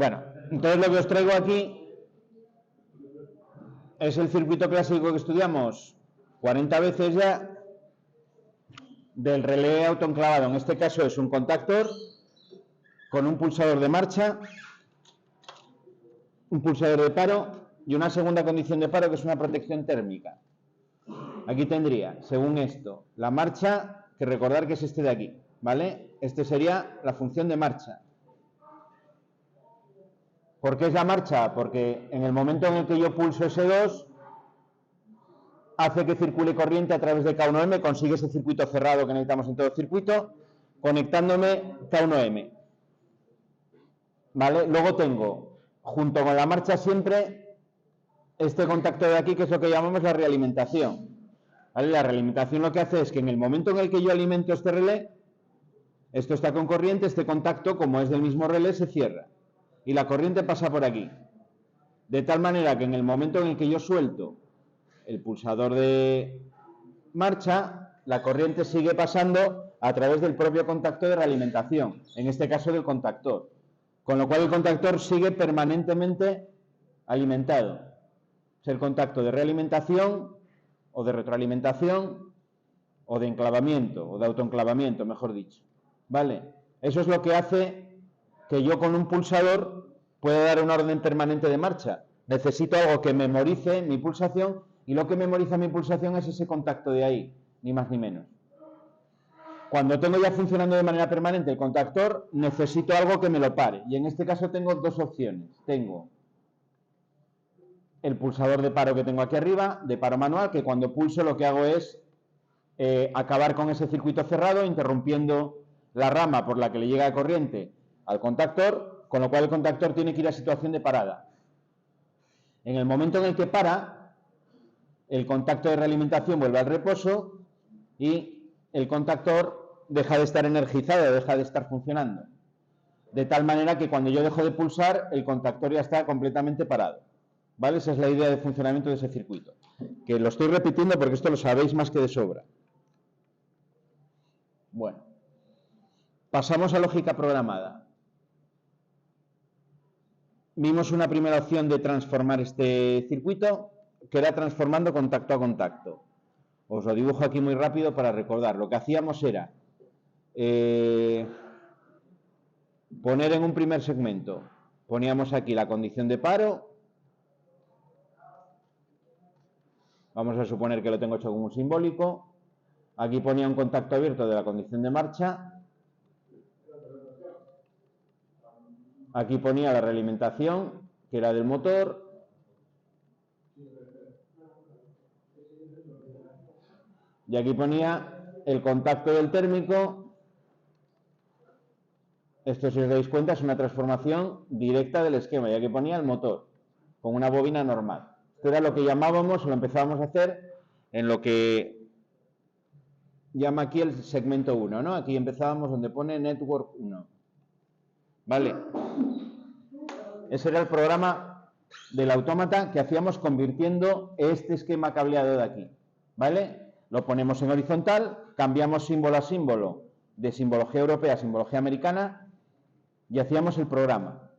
Bueno, entonces lo que os traigo aquí es el circuito clásico que estudiamos 40 veces ya del relé autoenclavado. En este caso es un contactor con un pulsador de marcha, un pulsador de paro y una segunda condición de paro que es una protección térmica. Aquí tendría, según esto, la marcha, que recordar que es este de aquí, ¿vale? Este sería la función de marcha. ¿Por qué es la marcha? Porque en el momento en el que yo pulso S2, hace que circule corriente a través de K1M, consigue ese circuito cerrado que necesitamos en todo el circuito, conectándome K1M. ¿Vale? Luego tengo, junto con la marcha siempre, este contacto de aquí, que es lo que llamamos la realimentación. ¿Vale? La realimentación lo que hace es que en el momento en el que yo alimento este relé, esto está con corriente, este contacto, como es del mismo relé, se cierra. Y la corriente pasa por aquí. De tal manera que en el momento en el que yo suelto el pulsador de marcha, la corriente sigue pasando a través del propio contacto de realimentación, en este caso del contactor. Con lo cual el contactor sigue permanentemente alimentado. Es el contacto de realimentación o de retroalimentación o de enclavamiento o de autoenclavamiento, mejor dicho. ¿Vale? Eso es lo que hace que yo con un pulsador pueda dar una orden permanente de marcha. Necesito algo que memorice mi pulsación y lo que memoriza mi pulsación es ese contacto de ahí, ni más ni menos. Cuando tengo ya funcionando de manera permanente el contactor, necesito algo que me lo pare. Y en este caso tengo dos opciones. Tengo el pulsador de paro que tengo aquí arriba, de paro manual, que cuando pulso lo que hago es acabar con ese circuito cerrado, interrumpiendo la rama por la que le llega de corriente al contactor, con lo cual el contactor tiene que ir a situación de parada. En el momento en el que para, el contacto de realimentación vuelve al reposo y el contactor deja de estar energizado, deja de estar funcionando. De tal manera que cuando yo dejo de pulsar, el contactor ya está completamente parado. ¿Vale? Esa es la idea de funcionamiento de ese circuito. Que lo estoy repitiendo porque esto lo sabéis más que de sobra. Bueno. Pasamos a lógica programada. Vimos una primera opción de transformar este circuito, que era transformando contacto a contacto. Os lo dibujo aquí muy rápido para recordar. Lo que hacíamos era poner en un primer segmento, poníamos aquí la condición de paro. Vamos a suponer que lo tengo hecho como un simbólico. Aquí ponía un contacto abierto de la condición de marcha. Aquí ponía la realimentación, que era del motor. Y aquí ponía el contacto del térmico. Esto, si os dais cuenta, es una transformación directa del esquema. Y aquí ponía el motor, con una bobina normal. Esto era lo que llamábamos, o lo empezábamos a hacer, en lo que llama aquí el segmento 1, ¿no? Aquí empezábamos donde pone Network 1. ¿Vale? Ese era el programa del autómata que hacíamos convirtiendo este esquema cableado de aquí. ¿Vale? Lo ponemos en horizontal, cambiamos símbolo a símbolo de simbología europea a simbología americana y hacíamos el programa.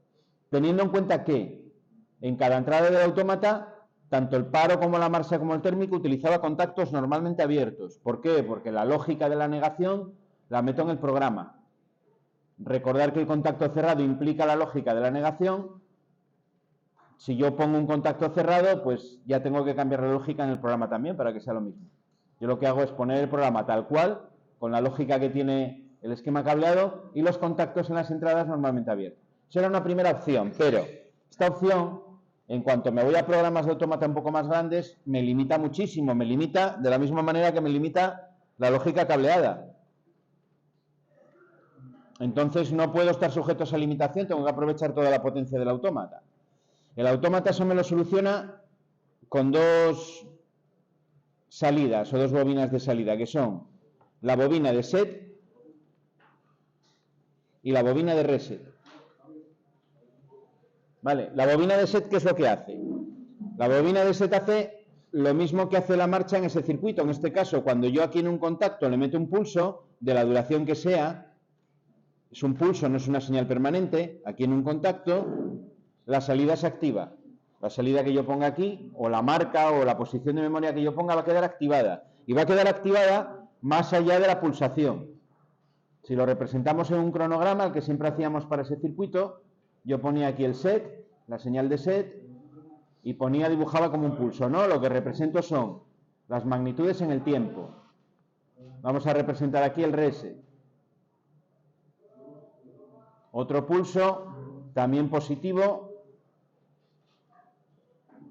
Teniendo en cuenta que en cada entrada del autómata, tanto el paro como la marcha como el térmico utilizaba contactos normalmente abiertos. ¿Por qué? Porque la lógica de la negación la meto en el programa. Recordar que el contacto cerrado implica la lógica de la negación. Si yo pongo un contacto cerrado, pues ya tengo que cambiar la lógica en el programa también para que sea lo mismo. Yo lo que hago es poner el programa tal cual, con la lógica que tiene el esquema cableado y los contactos en las entradas normalmente abiertos. Esa era una primera opción, pero esta opción, en cuanto me voy a programas de autómata un poco más grandes, me limita muchísimo. Me limita de la misma manera que me limita la lógica cableada. Entonces no puedo estar sujeto a esa limitación, tengo que aprovechar toda la potencia del autómata. El autómata eso me lo soluciona con dos salidas o dos bobinas de salida, que son la bobina de set y la bobina de reset. Vale, la bobina de set, ¿qué es lo que hace? La bobina de set hace lo mismo que hace la marcha en ese circuito. En este caso, cuando yo aquí en un contacto le meto un pulso de la duración que sea, es un pulso, no es una señal permanente. Aquí en un contacto, la salida se activa. La salida que yo ponga aquí, o la marca, o la posición de memoria que yo ponga, va a quedar activada. Y va a quedar activada más allá de la pulsación. Si lo representamos en un cronograma, el que siempre hacíamos para ese circuito, yo ponía aquí el set, la señal de set, y dibujaba como un pulso, ¿no? Lo que represento son las magnitudes en el tiempo. Vamos a representar aquí el reset. Otro pulso, también positivo.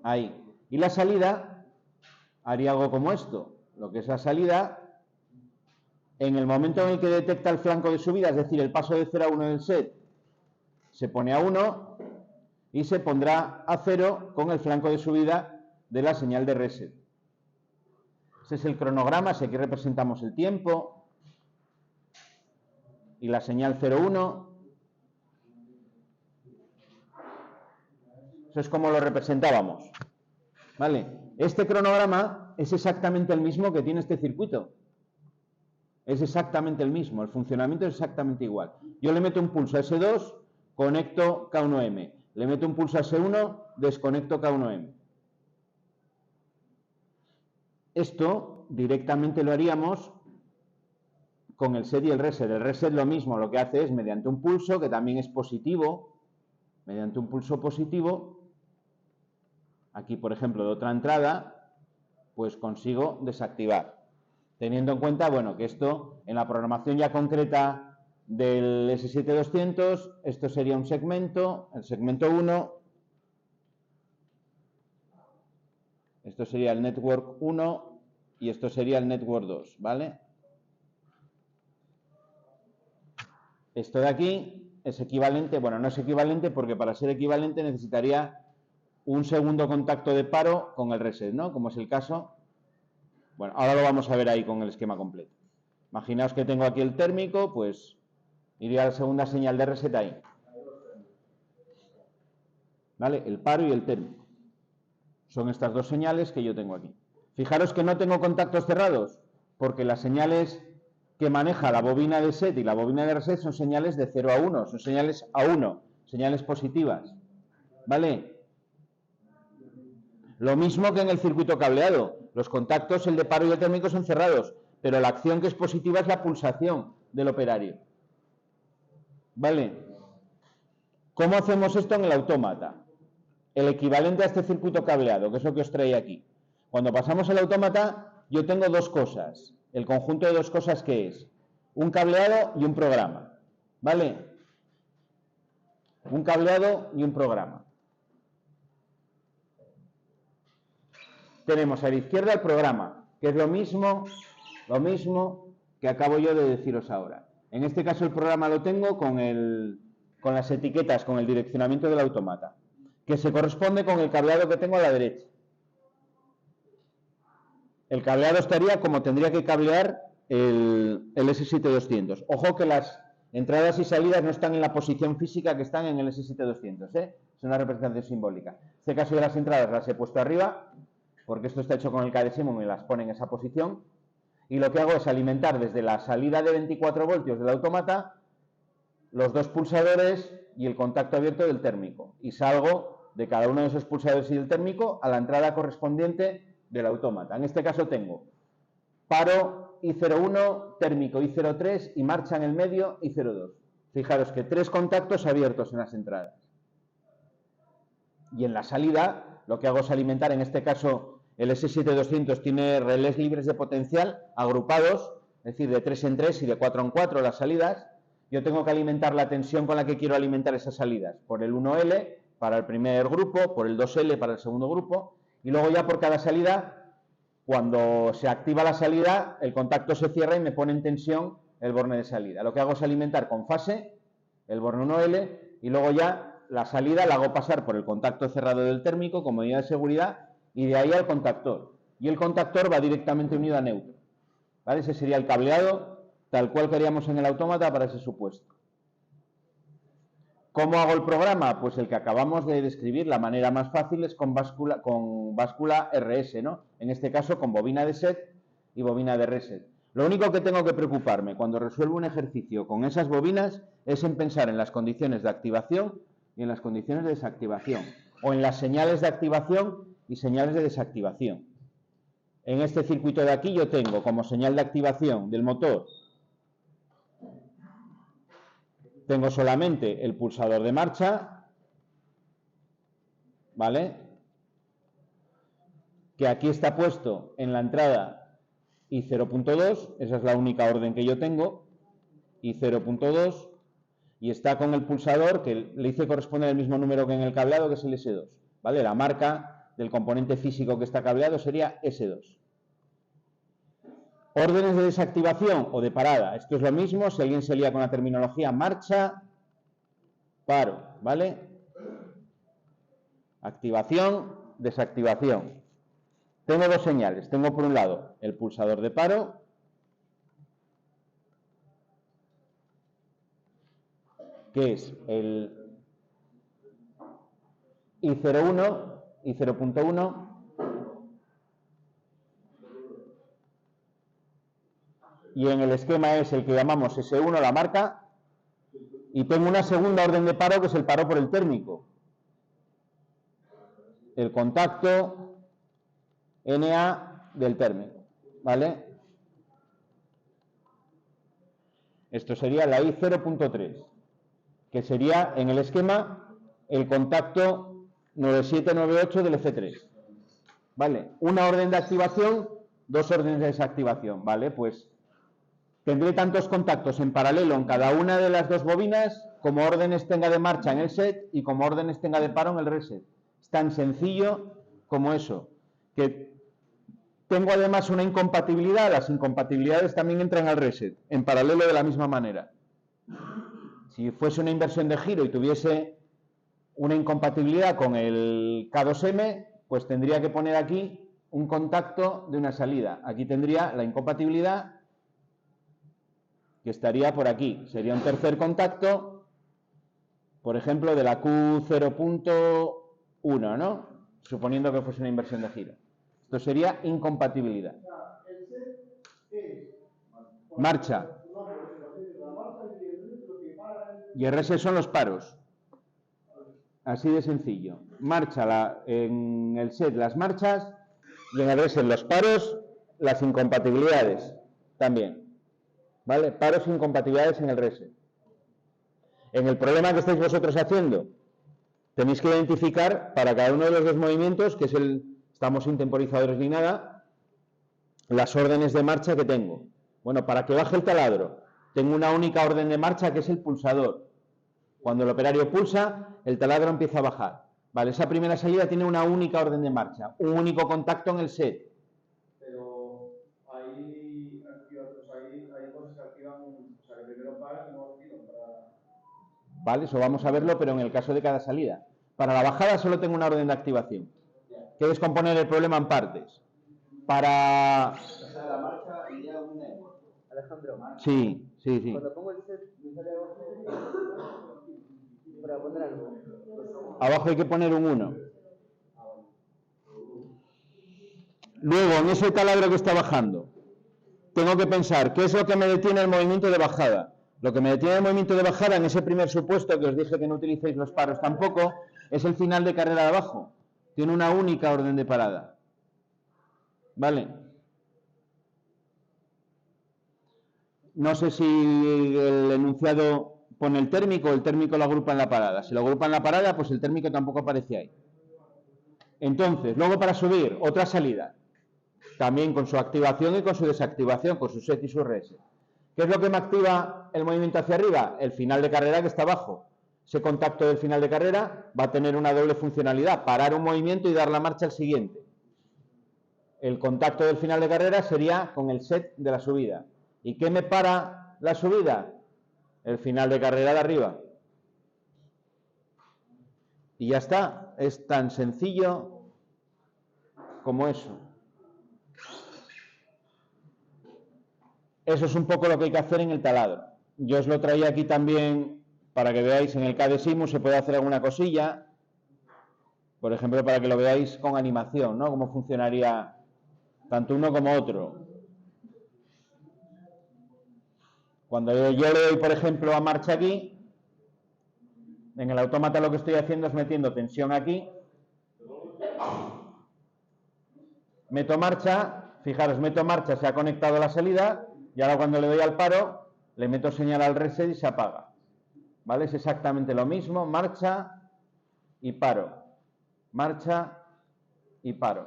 Ahí. Y la salida, haría algo como esto. Lo que es la salida, en el momento en el que detecta el flanco de subida, es decir, el paso de 0 a 1 del set, se pone a 1 y se pondrá a 0 con el flanco de subida de la señal de reset. Ese es el cronograma, si aquí representamos el tiempo y la señal 0,1. Eso es como lo representábamos. ¿Vale? Este cronograma es exactamente el mismo que tiene este circuito. Es exactamente el mismo, el funcionamiento es exactamente igual. Yo le meto un pulso a S2, conecto K1M. Le meto un pulso a S1, desconecto K1M. Esto directamente lo haríamos con el set y el reset. El reset lo mismo, lo que hace es mediante un pulso, que también es positivo, mediante un pulso positivo, aquí por ejemplo de otra entrada, pues consigo desactivar. Teniendo en cuenta, bueno, que esto en la programación ya concreta del S7200, esto sería un segmento, el segmento 1, esto sería el network 1 y esto sería el network 2, ¿vale? Esto de aquí es equivalente, bueno, no es equivalente porque para ser equivalente necesitaría un segundo contacto de paro con el reset, ¿no? Como es el caso. Bueno, ahora lo vamos a ver ahí con el esquema completo. Imaginaos que tengo aquí el térmico, pues iría a la segunda señal de reset ahí. ¿Vale? El paro y el térmico. Son estas dos señales que yo tengo aquí. Fijaros que no tengo contactos cerrados, porque las señales que maneja la bobina de set y la bobina de reset son señales de 0 a 1, son señales a 1, señales positivas. ¿Vale? Lo mismo que en el circuito cableado. Los contactos, el de paro y el térmico, son cerrados, pero la acción que es positiva es la pulsación del operario. ¿Vale? ¿Cómo hacemos esto en el autómata? El equivalente a este circuito cableado, que es lo que os traía aquí. Cuando pasamos al autómata, yo tengo dos cosas. El conjunto de dos cosas que es un cableado y un programa. ¿Vale? Un cableado y un programa. Tenemos a la izquierda el programa, que es lo mismo que acabo yo de deciros ahora. En este caso el programa lo tengo con las etiquetas, con el direccionamiento del autómata, que se corresponde con el cableado que tengo a la derecha. El cableado estaría como tendría que cablear el S7200. Ojo que las entradas y salidas no están en la posición física que están en el S7200, ¿eh? Es una representación simbólica. En este caso de las entradas las he puesto arriba, porque esto está hecho con el KDSIM y me las pone en esa posición. Y lo que hago es alimentar desde la salida de 24 voltios del autómata los dos pulsadores y el contacto abierto del térmico. Y salgo de cada uno de esos pulsadores y del térmico a la entrada correspondiente del autómata. En este caso tengo paro I01, térmico I03 y marcha en el medio I02. Fijaros que 3 contactos abiertos en las entradas. Y en la salida lo que hago es alimentar, en este caso el S7200 tiene relés libres de potencial agrupados, es decir, de 3 en 3 y de 4 en 4 las salidas. Yo tengo que alimentar la tensión con la que quiero alimentar esas salidas, por el 1L para el primer grupo, por el 2L para el segundo grupo, y luego ya por cada salida, cuando se activa la salida, el contacto se cierra y me pone en tensión el borne de salida. Lo que hago es alimentar con fase el borne 1L y luego ya la salida la hago pasar por el contacto cerrado del térmico como medida de seguridad y de ahí al contactor. Y el contactor va directamente unido a neutro. ¿Vale? Ese sería el cableado tal cual que haríamos en el autómata para ese supuesto. ¿Cómo hago el programa? Pues el que acabamos de describir. La manera más fácil es con báscula RS, ¿no? En este caso con bobina de set y bobina de reset. Lo único que tengo que preocuparme cuando resuelvo un ejercicio con esas bobinas es en pensar en las condiciones de activación y en las condiciones de desactivación, o en las señales de activación y señales de desactivación. En este circuito de aquí yo tengo como señal de activación del motor, tengo solamente el pulsador de marcha, ¿vale? Que aquí está puesto en la entrada I 0.2, esa es la única orden que yo tengo, I 0.2, y está con el pulsador que le hice corresponder el mismo número que en el cableado, que es el S2, ¿vale? La marca del componente físico que está cableado sería S2. Órdenes de desactivación o de parada, esto es lo mismo, si alguien se lía con la terminología marcha, paro, ¿vale? Activación, desactivación. Tengo dos señales, tengo por un lado el pulsador de paro, que es el I01, I 0.1, y en el esquema es el que llamamos S1, la marca, y tengo una segunda orden de paro que es el paro por el térmico. El contacto NA del térmico, ¿vale? Esto sería la I 0.3, que sería en el esquema el contacto 9798 del F3, ¿vale? Una orden de activación, dos órdenes de desactivación, ¿vale? Pues tendré tantos contactos en paralelo en cada una de las dos bobinas como órdenes tenga de marcha en el set y como órdenes tenga de paro en el reset. Es tan sencillo como eso. Que tengo además una incompatibilidad, las incompatibilidades también entran al reset, en paralelo de la misma manera. Si fuese una inversión de giro y tuviese una incompatibilidad con el K2M, pues tendría que poner aquí un contacto de una salida. Aquí tendría la incompatibilidad que estaría por aquí. Sería un tercer contacto, por ejemplo, de la Q0.1, ¿no? Suponiendo que fuese una inversión de giro. Esto sería incompatibilidad. Marcha. Y el reset son los paros. Así de sencillo. Marcha en el set las marchas y en el reset los paros, las incompatibilidades también. ¿Vale? Paros e incompatibilidades en el reset. En el problema que estáis vosotros haciendo, tenéis que identificar para cada uno de los dos movimientos, que es estamos sin temporizadores ni nada, las órdenes de marcha que tengo. Bueno, para que baje el taladro, tengo una única orden de marcha que es el pulsador. Cuando el operario pulsa, el taladro empieza a bajar. Vale, esa primera salida tiene una única orden de marcha, un único contacto en el set. Pero hay cosas que activan, o sea, que primero paran y luego activan para... Vale, eso vamos a verlo, pero en el caso de cada salida. Para la bajada solo tengo una orden de activación. Que descomponer el problema en partes. Para... O sea, la marcha iría una... Alejandro, Sí. cuando pongo el set, me sale abajo para poner algo. Abajo hay que poner un 1. Luego, en ese taladro que está bajando, tengo que pensar qué es lo que me detiene el movimiento de bajada. Lo que me detiene el movimiento de bajada en ese primer supuesto, que os dije que no utilicéis los paros tampoco, es el final de carrera de abajo. Tiene una única orden de parada. ¿Vale? No sé si el enunciado pone el térmico o el térmico lo agrupa en la parada. Si lo agrupa en la parada, pues el térmico tampoco aparece ahí. Entonces, luego para subir, otra salida. También con su activación y con su desactivación, con su set y su reset. ¿Qué es lo que me activa el movimiento hacia arriba? El final de carrera que está abajo. Ese contacto del final de carrera va a tener una doble funcionalidad, parar un movimiento y dar la marcha al siguiente. El contacto del final de carrera sería con el set de la subida. ¿Y qué me para la subida? El final de carrera de arriba. Y ya está, es tan sencillo como eso. Eso es un poco lo que hay que hacer en el taladro. Yo os lo traía aquí también para que veáis en el KDSIMU se puede hacer alguna cosilla. Por ejemplo, para que lo veáis con animación, ¿no? Cómo funcionaría tanto uno como otro. Cuando yo le doy, por ejemplo, a marcha aquí, en el autómata lo que estoy haciendo es metiendo tensión aquí. Meto marcha, fijaros, meto marcha, se ha conectado a la salida, y ahora cuando le doy al paro, le meto señal al reset y se apaga. ¿Vale? Es exactamente lo mismo, marcha y paro. Marcha y paro.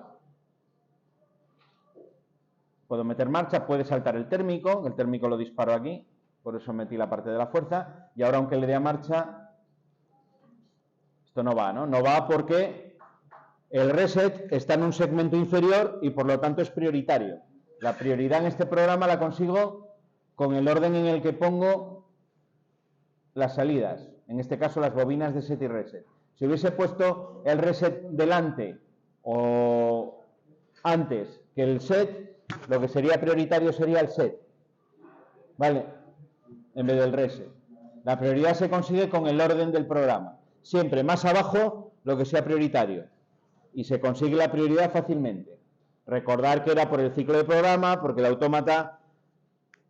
Puedo meter marcha, puede saltar el térmico lo disparo aquí, por eso metí la parte de la fuerza, y ahora aunque le dé a marcha, esto no va, ¿no? No va porque el reset está en un segmento inferior y por lo tanto es prioritario. La prioridad en este programa la consigo con el orden en el que pongo las salidas, en este caso las bobinas de set y reset. Si hubiese puesto el reset delante o antes que el set, lo que sería prioritario sería el set, ¿vale? En vez del reset. La prioridad se consigue con el orden del programa. Siempre más abajo lo que sea prioritario. Y se consigue la prioridad fácilmente. Recordar que era por el ciclo de programa, porque el autómata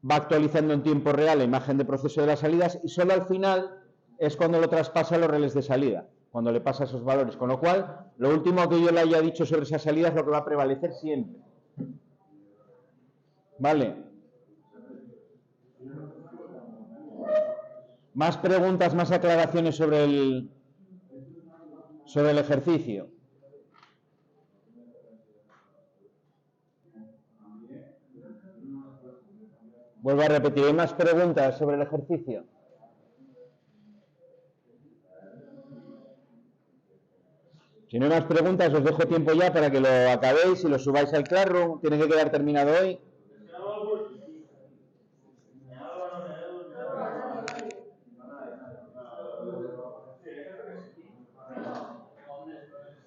va actualizando en tiempo real la imagen de proceso de las salidas y solo al final es cuando lo traspasa a los relés de salida, cuando le pasa esos valores. Con lo cual, lo último que yo le haya dicho sobre esa salida es lo que va a prevalecer siempre. ¿Vale? Más preguntas, más aclaraciones sobre el ejercicio. Vuelvo a repetir, ¿hay más preguntas sobre el ejercicio? Si no hay más preguntas, os dejo tiempo ya para que lo acabéis y lo subáis al Classroom. Tiene que quedar terminado hoy.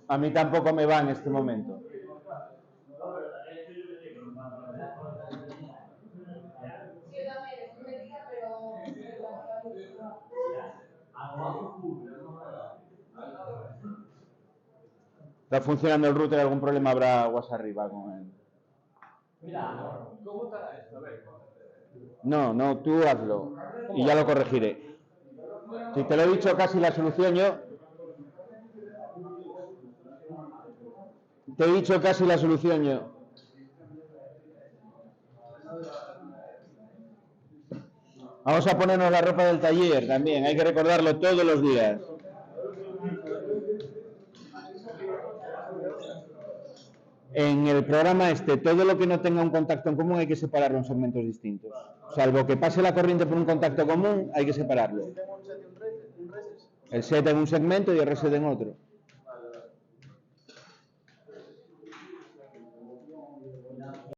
A mí tampoco me va en este momento. ¿Está funcionando el router? ¿Algún problema habrá aguas arriba con él? ¿Cómo está esto? A ver. No, tú hazlo y ya lo corregiré. Si te lo he dicho casi la solución yo. Te he dicho casi la solución yo. Vamos a ponernos la ropa del taller también, hay que recordarlo todos los días. En el programa todo lo que no tenga un contacto en común hay que separarlo en segmentos distintos. Salvo que pase la corriente por un contacto común, hay que separarlo. El set en un segmento y el reset en otro.